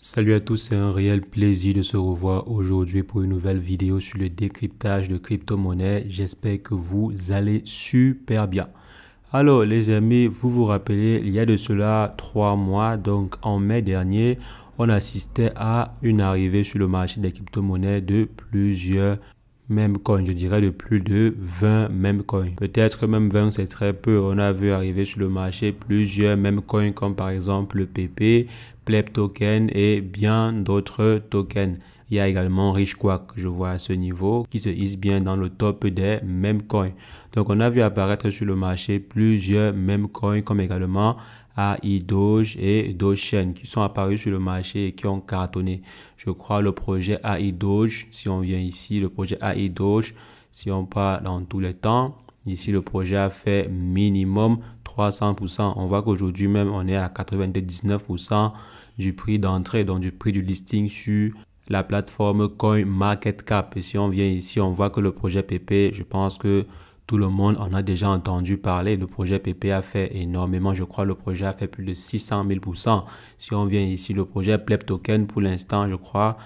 Salut à tous, c'est un réel plaisir de se revoir aujourd'hui pour une nouvelle vidéo sur le décryptage de crypto-monnaies. J'espère que vous allez super bien. Alors les amis, vous vous rappelez, il y a de cela 3 mois, donc en mai dernier, on assistait à une arrivée sur le marché des crypto-monnaies de plusieurs meme coins, je dirais de plus de 20 meme coins. Peut-être même 20 c'est très peu. On a vu arriver sur le marché plusieurs meme coins comme par exemple le PP, Pleb Token et bien d'autres tokens. Il y a également Richquack que je vois à ce niveau qui se hisse bien dans le top des meme coins. Donc on a vu apparaître sur le marché plusieurs meme coins comme également AI Doge et Dogechain qui sont apparus sur le marché et qui ont cartonné. Je crois le projet AI Doge, si on vient ici, le projet AI Doge, si on part dans tous les temps, ici le projet a fait minimum 300%. On voit qu'aujourd'hui même on est à 99% du prix d'entrée, donc du prix du listing sur la plateforme CoinMarketCap. Et si on vient ici, on voit que le projet PP, je pense que tout le monde en a déjà entendu parler. Le projet PP a fait énormément. Je crois le projet a fait plus de 600 000%. Si on vient ici, le projet Pleb Token, pour l'instant, je crois,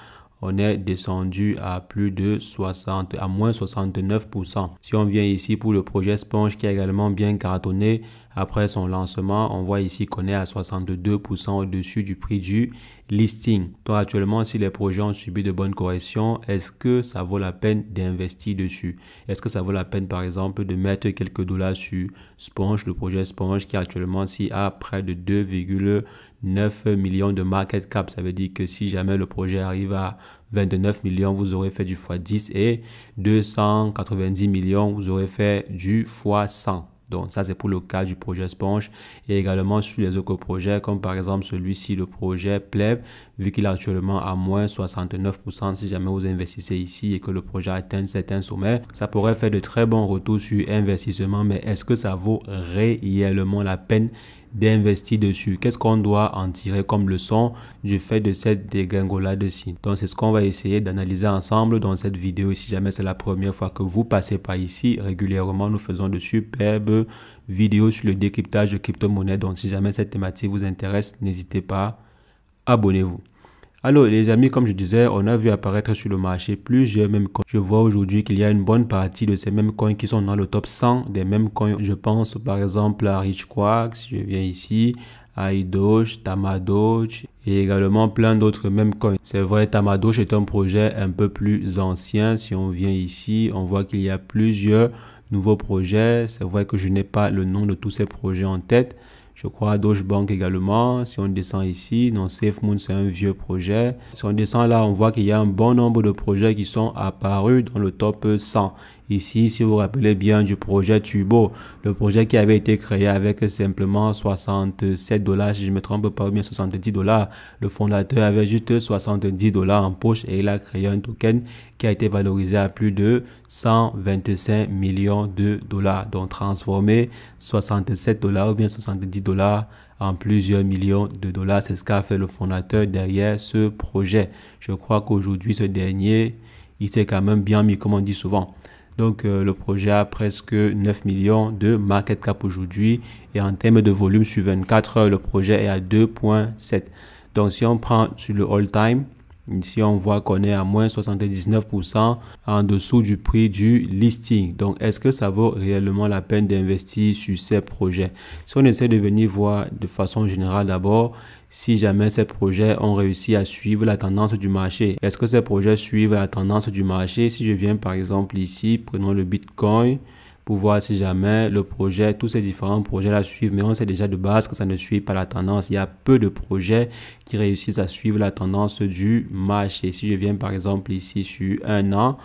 on est descendu à plus de 60, à moins 69%. Si on vient ici pour le projet Sponge qui a également bien cartonné après son lancement, on voit ici qu'on est à 62% au-dessus du prix du listing. Donc actuellement, si les projets ont subi de bonnes corrections, est-ce que ça vaut la peine d'investir dessus? Est-ce que ça vaut la peine par exemple de mettre quelques dollars sur Sponge, le projet Sponge qui actuellement si a près de 2,9 millions de market cap? Ça veut dire que si jamais le projet arrive à 29 millions, vous aurez fait du x10 et 290 millions, vous aurez fait du x100. Donc ça c'est pour le cas du projet Sponge et également sur les autres projets comme par exemple celui-ci, le projet Pleb, vu qu'il est actuellement à moins 69%. Si jamais vous investissez ici et que le projet atteint certains sommets, ça pourrait faire de très bons retours sur investissement, mais est-ce que ça vaut réellement la peine d'investir dessus? Qu'est-ce qu'on doit en tirer comme leçon du fait de cette dégringolade-ci? Donc c'est ce qu'on va essayer d'analyser ensemble dans cette vidéo. Si jamais c'est la première fois que vous passez par ici, régulièrement nous faisons de superbes vidéos sur le décryptage de crypto-monnaies. Donc si jamais cette thématique vous intéresse, n'hésitez pas, abonnez-vous. Alors les amis, comme je disais, on a vu apparaître sur le marché plusieurs meme coins. Je vois aujourd'hui qu'il y a une bonne partie de ces mêmes coins qui sont dans le top 100 des mêmes coins. Je pense par exemple à Richquack, si je viens ici, à Doge, Tamadoge et également plein d'autres mêmes coins. C'est vrai, Tamadoge est un projet un peu plus ancien. Si on vient ici, on voit qu'il y a plusieurs nouveaux projets. C'est vrai que je n'ai pas le nom de tous ces projets en tête. Je crois à Doge Bank également. Si on descend ici, non, SafeMoon, c'est un vieux projet. Si on descend là, on voit qu'il y a un bon nombre de projets qui sont apparus dans le top 100. Ici, si vous vous rappelez bien du projet Turbo, le projet qui avait été créé avec simplement 67 $, si je ne me trompe pas, ou bien 70 $. Le fondateur avait juste 70 $ en poche et il a créé un token qui a été valorisé à plus de 125 millions de dollars. Donc transformer 67 $ ou bien 70 $ en plusieurs millions de dollars, c'est ce qu'a fait le fondateur derrière ce projet. Je crois qu'aujourd'hui, ce dernier, il s'est quand même bien mis, comme on dit souvent. Donc le projet a presque 9 millions de market cap aujourd'hui et en termes de volume sur 24 heures, le projet est à 2,7. Donc si on prend sur le all time, ici on voit qu'on est à moins 79% en dessous du prix du listing. Donc est-ce que ça vaut réellement la peine d'investir sur ces projets? Si on essaie de venir voir de façon générale d'abord, si jamais ces projets ont réussi à suivre la tendance du marché. Est-ce que ces projets suivent la tendance du marché? Si je viens par exemple ici, prenons le Bitcoin pour voir si jamais le projet, tous ces différents projets la suivent. Mais on sait déjà de base que ça ne suit pas la tendance. Il y a peu de projets qui réussissent à suivre la tendance du marché. Si je viens par exemple ici sur un an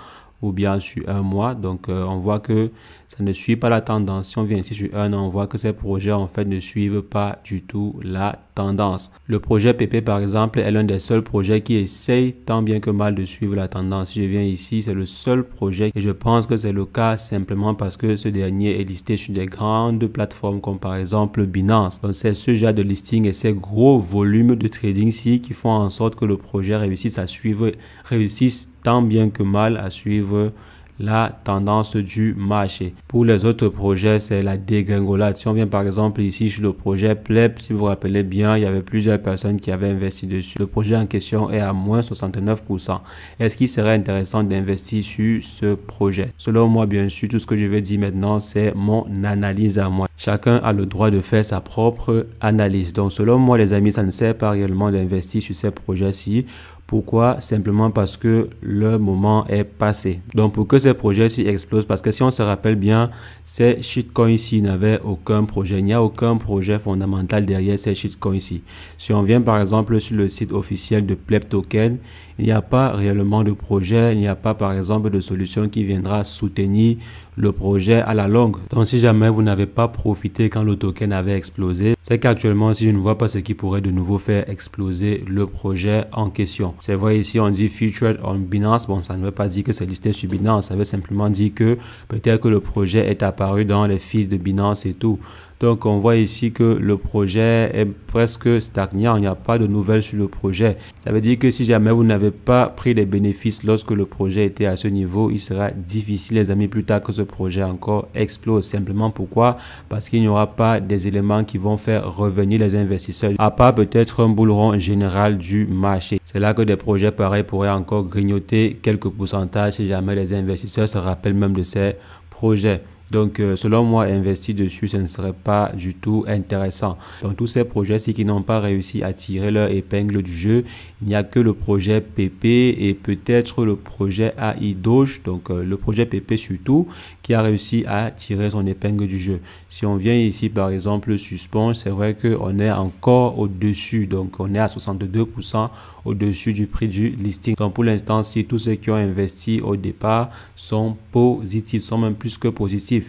ou bien sur un mois, donc on voit que ça ne suit pas la tendance. Si on vient ici sur un an, on voit que ces projets en fait ne suivent pas du tout la tendance. Le projet PP par exemple est l'un des seuls projets qui essaye tant bien que mal de suivre la tendance. Si je viens ici, c'est le seul projet et je pense que c'est le cas simplement parce que ce dernier est listé sur des grandes plateformes comme par exemple Binance. Donc c'est ce genre de listing et ces gros volumes de trading-ci qui font en sorte que le projet réussisse tant bien que mal à suivre la tendance du marché. Pour les autres projets, c'est la dégringolade. Si on vient par exemple ici sur le projet Pleb, si vous vous rappelez bien, il y avait plusieurs personnes qui avaient investi dessus. Le projet en question est à moins 69%. Est-ce qu'il serait intéressant d'investir sur ce projet? Selon moi, bien sûr, tout ce que je vais dire maintenant, c'est mon analyse à moi. Chacun a le droit de faire sa propre analyse. Donc, selon moi, les amis, ça ne sert pas réellement d'investir sur ces projets-ci. Pourquoi? Simplement parce que le moment est passé. Donc, pour que ces projets-ci explosent, parce que si on se rappelle bien, ces shitcoins-ci n'avaient aucun projet. Il n'y a aucun projet fondamental derrière ces shitcoins-ci. Si on vient par exemple sur le site officiel de Pleb Token, il n'y a pas réellement de projet, il n'y a pas par exemple de solution qui viendra soutenir le projet à la longue. Donc si jamais vous n'avez pas profité quand le token avait explosé, c'est qu'actuellement si je ne vois pas ce qui pourrait de nouveau faire exploser le projet en question. C'est vrai ici on dit featured on Binance, bon ça ne veut pas dire que c'est listé sur Binance, ça veut simplement dire que peut-être que le projet est apparu dans les feeds de Binance et tout. Donc, on voit ici que le projet est presque stagnant. Il n'y a pas de nouvelles sur le projet. Ça veut dire que si jamais vous n'avez pas pris les bénéfices lorsque le projet était à ce niveau, il sera difficile, les amis, plus tard que ce projet encore explose. Simplement pourquoi? Parce qu'il n'y aura pas des éléments qui vont faire revenir les investisseurs, à part peut-être un bull run général du marché. C'est là que des projets pareils pourraient encore grignoter quelques pourcentages si jamais les investisseurs se rappellent même de ces projets. Donc, selon moi, investir dessus, ce ne serait pas du tout intéressant. Donc, tous ces projets-ci qui n'ont pas réussi à tirer leur épingle du jeu, il n'y a que le projet PP et peut-être le projet AI Doge, donc le projet PP surtout, qui a réussi à tirer son épingle du jeu. Si on vient ici, par exemple, sur Sponge, c'est vrai qu'on est encore au-dessus. Donc, on est à 62% au-dessus du prix du listing. Donc, pour l'instant, si tous ceux qui ont investi au départ sont positifs, sont même plus que positifs.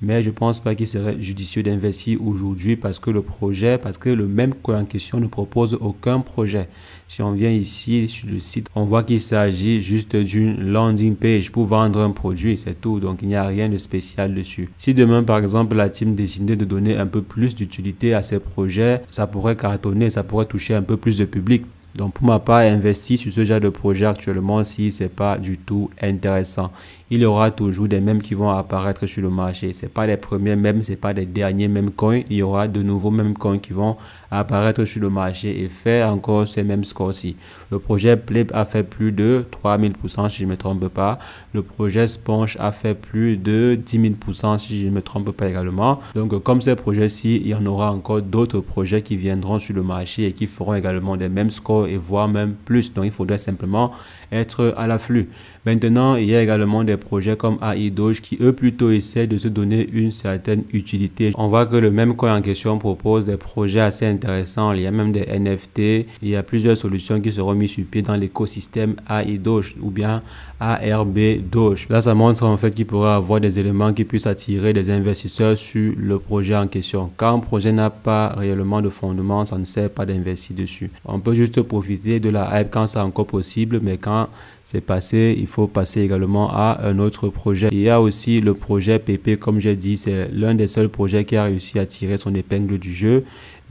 Mais je ne pense pas qu'il serait judicieux d'investir aujourd'hui parce que le même coin en question ne propose aucun projet. Si on vient ici sur le site, on voit qu'il s'agit juste d'une landing page pour vendre un produit, c'est tout. Donc, il n'y a rien de spécial dessus. Si demain, par exemple, la team décidait de donner un peu plus d'utilité à ces projets, ça pourrait cartonner, ça pourrait toucher un peu plus de public. Donc, pour ma part, investir sur ce genre de projet actuellement, si c'est pas du tout intéressant. Il y aura toujours des mèmes qui vont apparaître sur le marché. C'est pas les premiers mèmes, c'est pas les derniers mèmes coins. Il y aura de nouveaux mèmes coins qui vont apparaître sur le marché et faire encore ces mêmes scores-ci. Le projet Pleb a fait plus de 3000% si je ne me trompe pas. Le projet Sponge a fait plus de 10 000% si je ne me trompe pas également. Donc, comme ces projets-ci, il y en aura encore d'autres projets qui viendront sur le marché et qui feront également des mêmes scores et voire même plus. Donc, il faudrait simplement être à l'afflux. Maintenant, il y a également des projets comme AI Doge qui, eux, plutôt essaient de se donner une certaine utilité. On voit que le même coin en question propose des projets assez intéressants. Il y a même des NFT. Il y a plusieurs solutions qui seront mises sur pied dans l'écosystème AI Doge ou bien ARB Doge. Là, ça montre en fait qu'il pourrait avoir des éléments qui puissent attirer des investisseurs sur le projet en question. Quand un projet n'a pas réellement de fondement, ça ne sert pas d'investir dessus. On peut juste profiter de la hype quand c'est encore possible, mais quand c'est passé, il faut passer également à un autre projet. Il y a aussi le projet PP, comme j'ai dit, c'est l'un des seuls projets qui a réussi à tirer son épingle du jeu.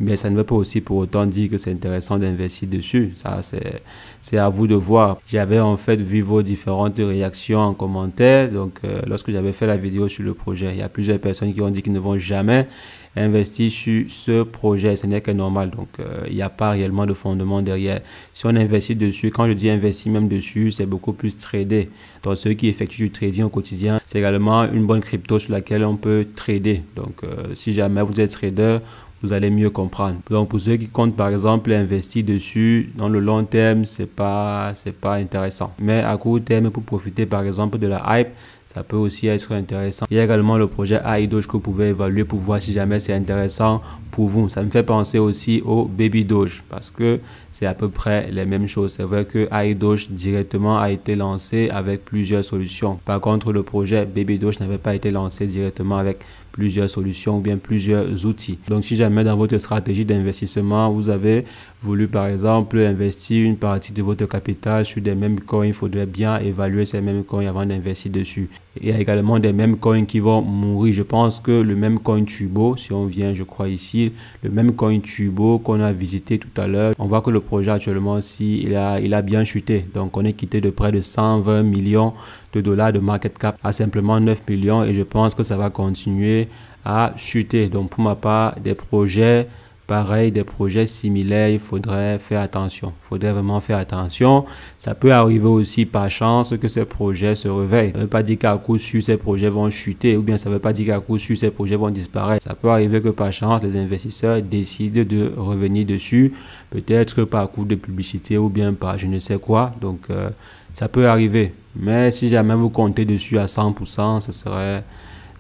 Mais ça ne veut pas aussi pour autant dire que c'est intéressant d'investir dessus. Ça, c'est à vous de voir. J'avais en fait vu vos différentes réactions en commentaire. Donc, lorsque j'avais fait la vidéo sur le projet, il y a plusieurs personnes qui ont dit qu'ils ne vont jamais investir sur ce projet. Ce n'est que normal. Donc, il n'y a pas réellement de fondement derrière. Si on investit dessus, quand je dis investir même dessus, c'est beaucoup plus trader. Donc, ceux qui effectuent du trading au quotidien, c'est également une bonne crypto sur laquelle on peut trader. Donc, si jamais vous êtes trader, vous allez mieux comprendre. Donc, pour ceux qui comptent, par exemple, investir dessus dans le long terme, c'est pas intéressant. Mais à court terme, pour profiter, par exemple, de la hype, ça peut aussi être intéressant. Il y a également le projet AI Doge que vous pouvez évaluer pour voir si jamais c'est intéressant pour vous. Ça me fait penser aussi au Baby Doge parce que c'est à peu près les mêmes choses. C'est vrai que AI Doge directement a été lancé avec plusieurs solutions. Par contre, le projet Baby Doge n'avait pas été lancé directement avec plusieurs solutions ou bien plusieurs outils. Donc, si jamais dans votre stratégie d'investissement, vous avez voulu par exemple investir une partie de votre capital sur des mêmes coins, il faudrait bien évaluer ces mêmes coins avant d'investir dessus. Il y a également des mêmes coins qui vont mourir. Je pense que le même coin Turbo, si on vient, je crois ici, le même coin Turbo qu'on a visité tout à l'heure, on voit que le projet actuellement aussi, il a bien chuté. Donc on est quitté de près de 120 millions de dollars de market cap à simplement 9 millions et je pense que ça va continuer à chuter. Donc pour ma part, des projets pareil, des projets similaires, il faudrait faire attention. Il faudrait vraiment faire attention. Ça peut arriver aussi par chance que ces projets se réveillent. Ça ne veut pas dire qu'à coup sûr, ces projets vont chuter ou bien ça ne veut pas dire qu'à coup sûr, ces projets vont disparaître. Ça peut arriver que par chance, les investisseurs décident de revenir dessus, peut-être par coup de publicité ou bien par je ne sais quoi. Donc, ça peut arriver. Mais si jamais vous comptez dessus à 100%, ce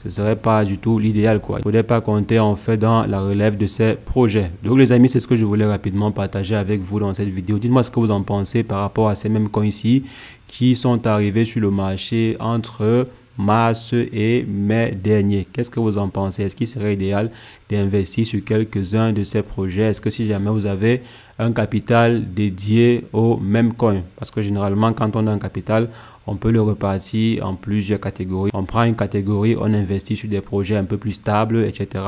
serait pas du tout l'idéal, quoi. Il ne faudrait pas compter en fait dans la relève de ces projets. Donc les amis, c'est ce que je voulais rapidement partager avec vous dans cette vidéo. Dites-moi ce que vous en pensez par rapport à ces mêmes coins ici qui sont arrivés sur le marché entre mars et mai dernier. Qu'est-ce que vous en pensez? Est-ce qu'il serait idéal d'investir sur quelques-uns de ces projets? Est-ce que si jamais vous avez un capital dédié au même coin? Parce que généralement, quand on a un capital, on peut le repartir en plusieurs catégories. On prend une catégorie, on investit sur des projets un peu plus stables, etc.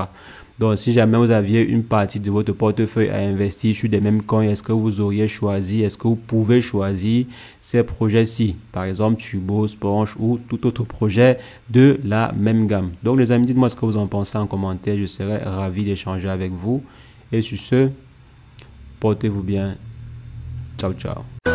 Donc, si jamais vous aviez une partie de votre portefeuille à investir sur des mêmes coins, est-ce que vous auriez choisi, est-ce que vous pouvez choisir ces projets-ci? Par exemple, Turbo, Sponge ou tout autre projet de la même gamme. Donc, les amis, dites-moi ce que vous en pensez en commentaire. Je serais ravi d'échanger avec vous. Et sur ce, portez-vous bien. Ciao, ciao.